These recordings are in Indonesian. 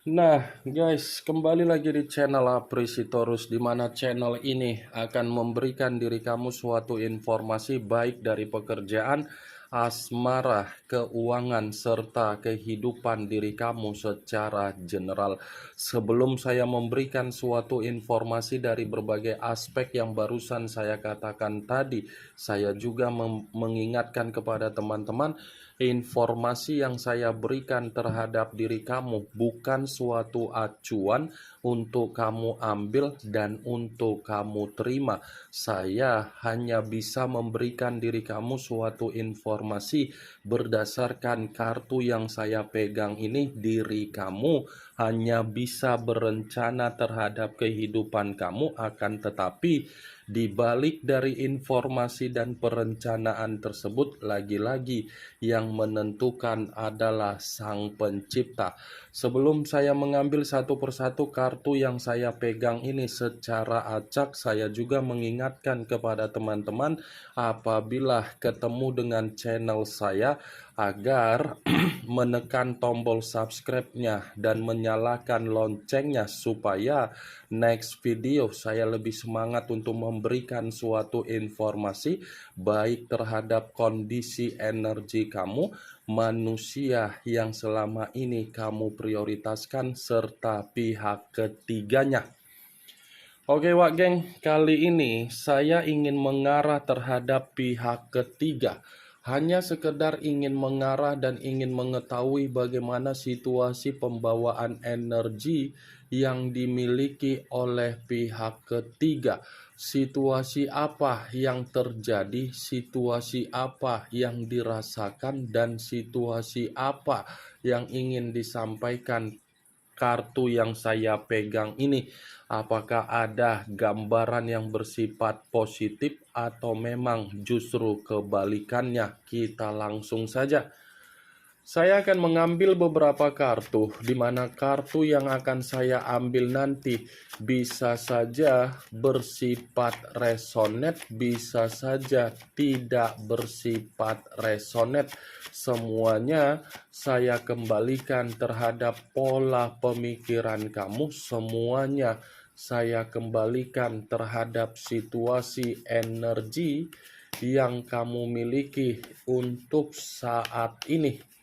Nah, guys, kembali lagi di channel Apresitorus, di mana channel ini akan memberikan diri kamu suatu informasi baik dari pekerjaan, asmara, keuangan, serta kehidupan diri kamu secara general. Sebelum saya memberikan suatu informasi dari berbagai aspek yang barusan saya katakan tadi, saya juga mengingatkan kepada teman-teman, informasi yang saya berikan terhadap diri kamu bukan suatu acuan untuk kamu ambil dan untuk kamu terima. Saya hanya bisa memberikan diri kamu suatu informasi berdasarkan kartu yang saya pegang ini. Diri kamu hanya bisa berencana terhadap kehidupan kamu, akan tetapi di balik dari informasi dan perencanaan tersebut, lagi-lagi yang menentukan adalah Sang Pencipta. Sebelum saya mengambil satu persatu kartu yang saya pegang ini secara acak, saya juga mengingatkan kepada teman-teman apabila ketemu dengan channel saya agar menekan tombol subscribe-nya dan menyalakan loncengnya supaya next video saya lebih semangat untuk memberikan suatu informasi baik terhadap kondisi energi kamu, manusia yang selama ini kamu prioritaskan, serta pihak ketiganya. Oke Wak Geng, kali ini saya ingin mengarah terhadap pihak ketiga. Hanya sekedar ingin mengarah dan ingin mengetahui bagaimana situasi pembawaan energi yang dimiliki oleh pihak ketiga. Situasi apa yang terjadi, situasi apa yang dirasakan, dan situasi apa yang ingin disampaikan kartu yang saya pegang ini. Apakah ada gambaran yang bersifat positif atau memang justru kebalikannya? Kita langsung saja. Saya akan mengambil beberapa kartu, di mana kartu yang akan saya ambil nanti bisa saja bersifat resonate, bisa saja tidak bersifat resonate. Semuanya saya kembalikan terhadap pola pemikiran kamu, semuanya saya kembalikan terhadap situasi energi yang kamu miliki untuk saat ini.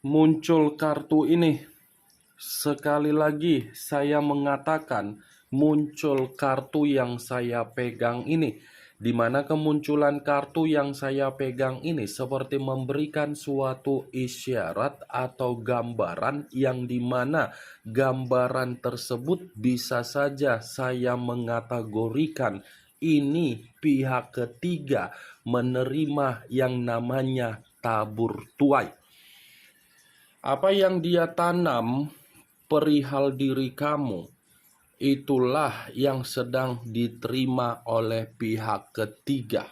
Muncul kartu ini. Sekali lagi saya mengatakan muncul kartu yang saya pegang ini, di mana kemunculan kartu yang saya pegang ini seperti memberikan suatu isyarat atau gambaran yang dimana gambaran tersebut bisa saja saya mengategorikan ini pihak ketiga menerima yang namanya tabur tuai. Apa yang dia tanam perihal diri kamu, itulah yang sedang diterima oleh pihak ketiga.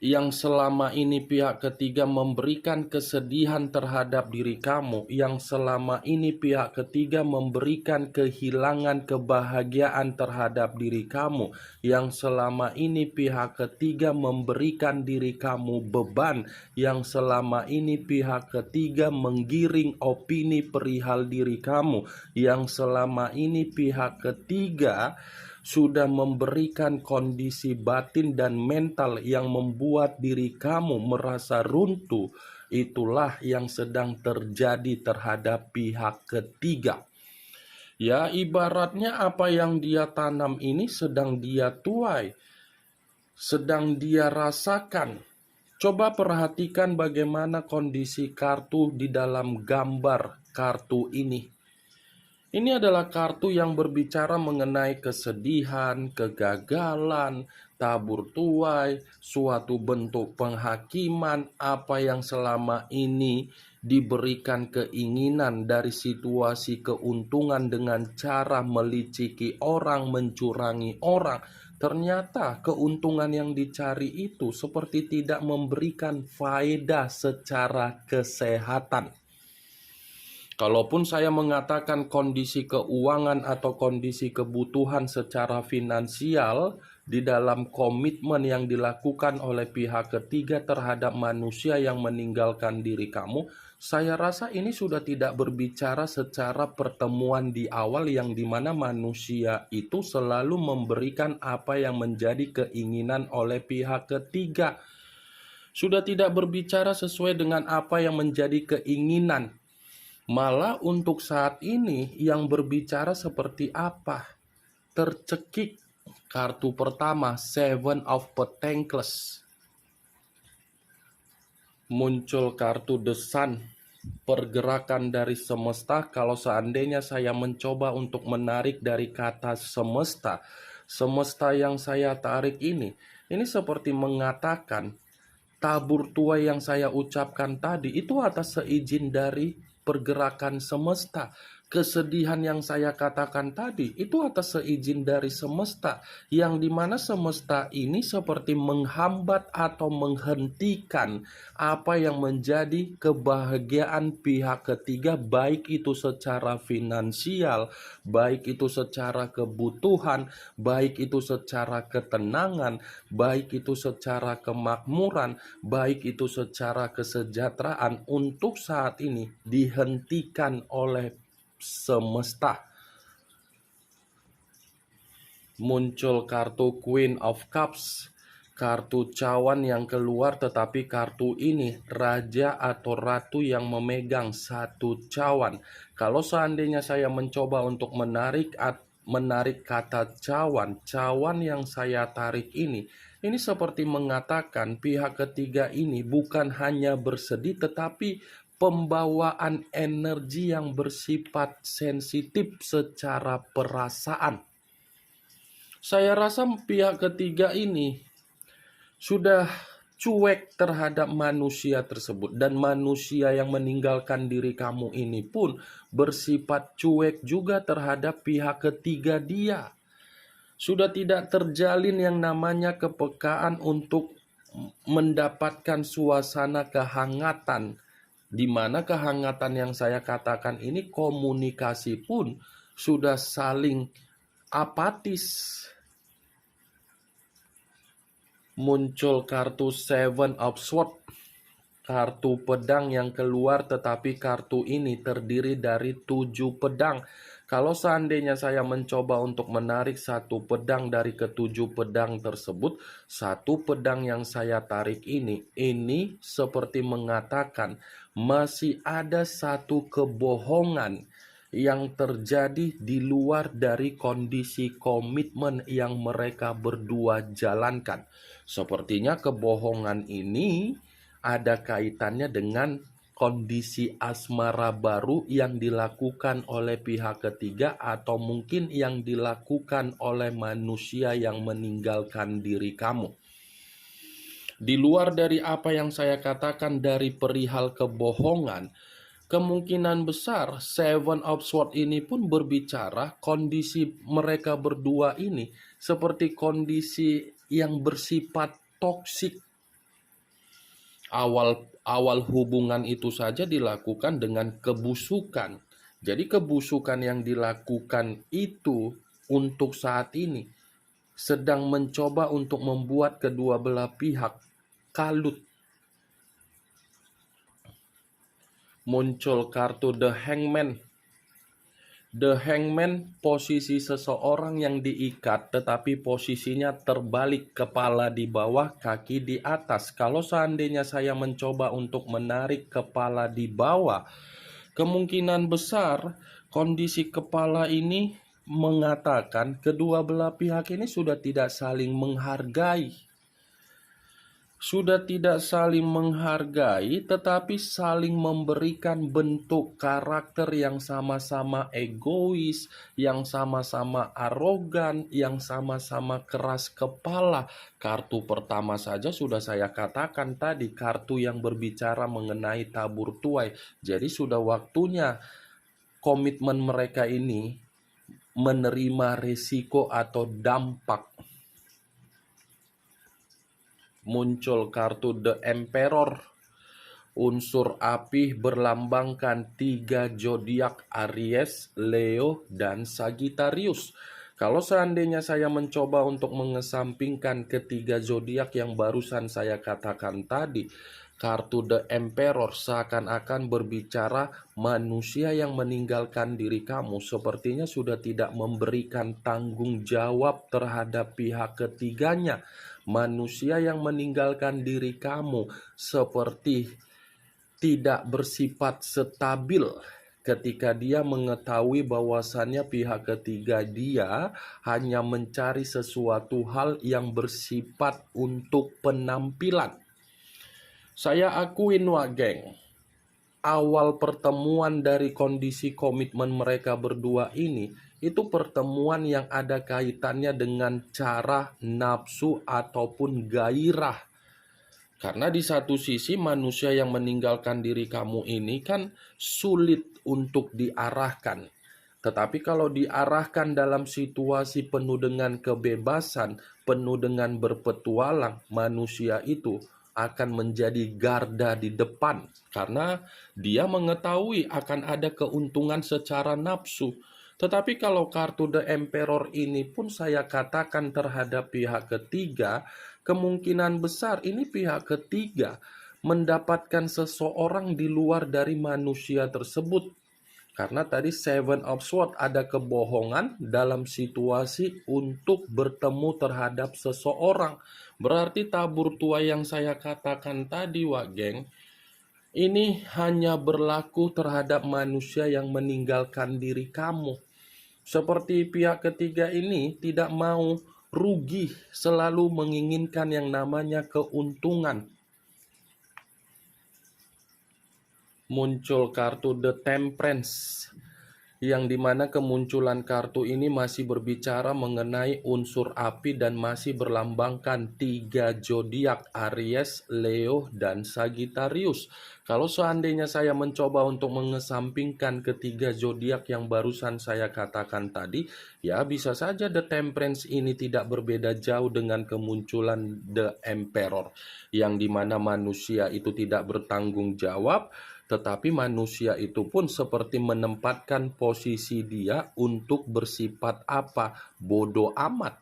Yang selama ini pihak ketiga memberikan kesedihan terhadap diri kamu, yang selama ini pihak ketiga memberikan kehilangan kebahagiaan terhadap diri kamu, yang selama ini pihak ketiga memberikan diri kamu beban, yang selama ini pihak ketiga menggiring opini perihal diri kamu, yang selama ini pihak ketiga sudah memberikan kondisi batin dan mental yang membuat diri kamu merasa runtuh. Itulah yang sedang terjadi terhadap pihak ketiga. Ya, ibaratnya apa yang dia tanam ini sedang dia tuai, sedang dia rasakan. Coba perhatikan bagaimana kondisi kartu di dalam gambar kartu ini. Ini adalah kartu yang berbicara mengenai kesedihan, kegagalan, tabur tuai, suatu bentuk penghakiman, apa yang selama ini diberikan keinginan dari situasi keuntungan dengan cara meliciki orang, mencurangi orang. ternyata keuntungan yang dicari itu seperti tidak memberikan faedah secara kesehatan. Kalaupun saya mengatakan kondisi keuangan atau kondisi kebutuhan secara finansial di dalam komitmen yang dilakukan oleh pihak ketiga terhadap manusia yang meninggalkan diri kamu, saya rasa ini sudah tidak berbicara secara pertemuan di awal yang dimana manusia itu selalu memberikan apa yang menjadi keinginan oleh pihak ketiga. Sudah tidak berbicara sesuai dengan apa yang menjadi keinginan. Malah untuk saat ini yang berbicara seperti apa? Tercekik. Kartu pertama, Seven of Pentacles. Muncul kartu The Sun, pergerakan dari semesta. Kalau seandainya saya mencoba untuk menarik dari kata semesta, semesta yang saya tarik ini seperti mengatakan tabur tuai yang saya ucapkan tadi itu atas seizin dari pergerakan semesta. Kesedihan yang saya katakan tadi itu atas seizin dari semesta, yang dimana semesta ini seperti menghambat atau menghentikan apa yang menjadi kebahagiaan pihak ketiga, baik itu secara finansial, baik itu secara kebutuhan, baik itu secara ketenangan, baik itu secara kemakmuran, baik itu secara kesejahteraan, untuk saat ini dihentikan oleh semesta. Muncul kartu Queen of Cups, kartu cawan yang keluar, tetapi kartu ini raja atau ratu yang memegang satu cawan. Kalau seandainya saya mencoba untuk menarik kata cawan yang saya tarik ini seperti mengatakan pihak ketiga ini bukan hanya bersedih, tetapi pembawaan energi yang bersifat sensitif secara perasaan. Saya rasa pihak ketiga ini sudah cuek terhadap manusia tersebut, dan manusia yang meninggalkan diri kamu ini pun bersifat cuek juga terhadap pihak ketiga dia. Sudah tidak terjalin yang namanya kepekaan untuk mendapatkan suasana kehangatan, di mana kehangatan yang saya katakan ini komunikasi pun sudah saling apatis. Muncul kartu Seven of Swords, kartu pedang yang keluar, tetapi kartu ini terdiri dari 7 pedang. Kalau seandainya saya mencoba untuk menarik satu pedang dari ketujuh pedang tersebut, satu pedang yang saya tarik ini seperti mengatakan masih ada satu kebohongan yang terjadi di luar dari kondisi komitmen yang mereka berdua jalankan. Sepertinya kebohongan ini ada kaitannya dengan kondisi asmara baru yang dilakukan oleh pihak ketiga, atau mungkin yang dilakukan oleh manusia yang meninggalkan diri kamu. Di luar dari apa yang saya katakan dari perihal kebohongan, kemungkinan besar Seven of Swords ini pun berbicara kondisi mereka berdua ini seperti kondisi yang bersifat toksik. Awal hubungan itu saja dilakukan dengan kebusukan. Jadi kebusukan yang dilakukan itu untuk saat ini sedang mencoba untuk membuat kedua belah pihak kalut. Muncul kartu The Hangman. The Hangman, posisi seseorang yang diikat tetapi posisinya terbalik, kepala di bawah, kaki di atas. Kalau seandainya saya mencoba untuk menarik kepala di bawah, kemungkinan besar kondisi kepala ini mengatakan kedua belah pihak ini sudah tidak saling menghargai. Sudah tidak saling menghargai, tetapi saling memberikan bentuk karakter yang sama-sama egois, yang sama-sama arogan, yang sama-sama keras kepala. Kartu pertama saja sudah saya katakan tadi, kartu yang berbicara mengenai tabur tuai. Jadi sudah waktunya komitmen mereka ini menerima risiko atau dampak. muncul kartu The Emperor. Unsur api berlambangkan 3 zodiak Aries, Leo, dan Sagittarius. Kalau seandainya saya mencoba untuk mengesampingkan ketiga zodiak yang barusan saya katakan tadi, kartu The Emperor seakan-akan berbicara manusia yang meninggalkan diri kamu sepertinya sudah tidak memberikan tanggung jawab terhadap pihak ketiganya. Manusia yang meninggalkan diri kamu seperti tidak bersifat stabil ketika dia mengetahui bahwasannya pihak ketiga dia hanya mencari sesuatu hal yang bersifat untuk penampilan. Saya akuin geng, awal pertemuan dari kondisi komitmen mereka berdua ini itu pertemuan yang ada kaitannya dengan cara nafsu ataupun gairah. Karena di satu sisi manusia yang meninggalkan diri kamu ini kan sulit untuk diarahkan. Tetapi kalau diarahkan dalam situasi penuh dengan kebebasan, penuh dengan berpetualang, manusia itu akan menjadi garda di depan. Karena dia mengetahui akan ada keuntungan secara nafsu. Tetapi kalau kartu The Emperor ini pun saya katakan terhadap pihak ketiga, kemungkinan besar ini pihak ketiga mendapatkan seseorang di luar dari manusia tersebut. Karena tadi Seven of Swords ada kebohongan dalam situasi untuk bertemu terhadap seseorang. Berarti tabur tua yang saya katakan tadi geng, ini hanya berlaku terhadap manusia yang meninggalkan diri kamu. Seperti pihak ketiga ini tidak mau rugi, selalu menginginkan yang namanya keuntungan. Muncul kartu The Temperance, yang dimana kemunculan kartu ini masih berbicara mengenai unsur api dan masih berlambangkan 3 zodiak Aries, Leo, dan Sagittarius. Kalau seandainya saya mencoba untuk mengesampingkan ketiga zodiak yang barusan saya katakan tadi, ya bisa saja The Temperance ini tidak berbeda jauh dengan kemunculan The Emperor, yang dimana manusia itu tidak bertanggung jawab, tetapi manusia itu pun seperti menempatkan posisi dia untuk bersifat apa? Bodoh amat.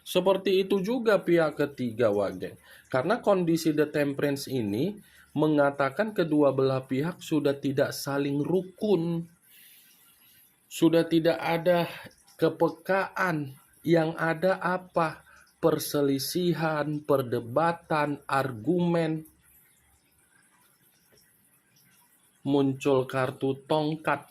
Seperti itu juga pihak ketiga geng. Karena kondisi The Temperance ini mengatakan kedua belah pihak sudah tidak saling rukun. Sudah tidak ada kepekaan. Yang ada apa? Perselisihan, perdebatan, argumen. Muncul kartu tongkat.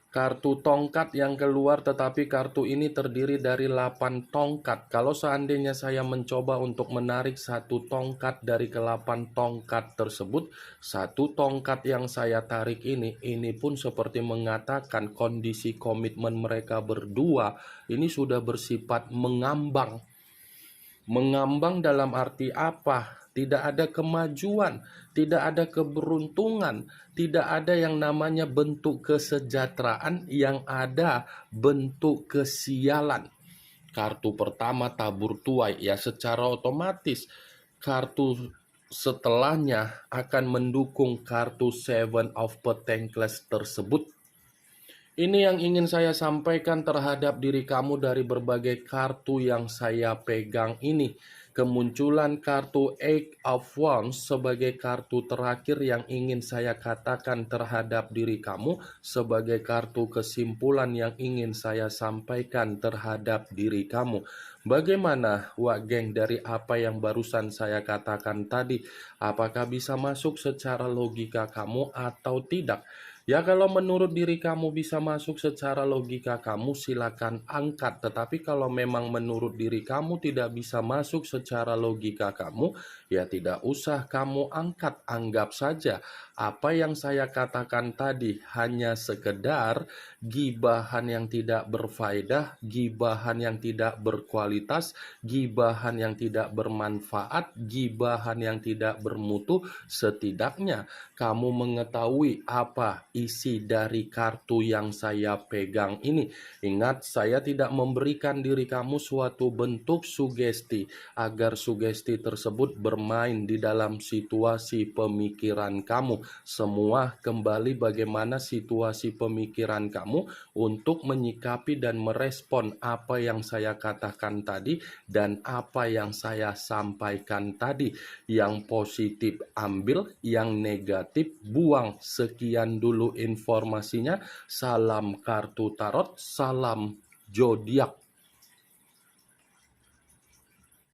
Kartu tongkat yang keluar, tetapi kartu ini terdiri dari 8 tongkat. Kalau seandainya saya mencoba untuk menarik satu tongkat dari ke-8 tongkat tersebut, satu tongkat yang saya tarik ini pun seperti mengatakan kondisi komitmen mereka berdua ini sudah bersifat mengambang. Mengambang dalam arti apa? Tidak ada kemajuan, tidak ada keberuntungan, tidak ada yang namanya bentuk kesejahteraan, yang ada bentuk kesialan. Kartu pertama tabur tuai, ya secara otomatis kartu setelahnya akan mendukung kartu Seven of Pentacles tersebut. Ini yang ingin saya sampaikan terhadap diri kamu dari berbagai kartu yang saya pegang ini. Kemunculan kartu Eight of Wands sebagai kartu terakhir yang ingin saya katakan terhadap diri kamu, sebagai kartu kesimpulan yang ingin saya sampaikan terhadap diri kamu. Bagaimana geng dari apa yang barusan saya katakan tadi? Apakah bisa masuk secara logika kamu atau tidak? Ya kalau menurut diri kamu bisa masuk secara logika kamu, silakan angkat. Tetapi kalau memang menurut diri kamu tidak bisa masuk secara logika kamu, ya tidak usah kamu angkat. Anggap saja apa yang saya katakan tadi hanya sekedar gibahan yang tidak berfaedah, gibahan yang tidak berkualitas, gibahan yang tidak bermanfaat, gibahan yang tidak bermutu. Setidaknya kamu mengetahui apa isi dari kartu yang saya pegang ini. Ingat, saya tidak memberikan diri kamu suatu bentuk sugesti agar sugesti tersebut bermain di dalam situasi pemikiran kamu. Semua kembali bagaimana situasi pemikiran kamu untuk menyikapi dan merespon apa yang saya katakan tadi dan apa yang saya sampaikan tadi. Yang positif ambil, yang negatif buang. Sekian dulu informasinya. Salam kartu tarot, salam zodiak.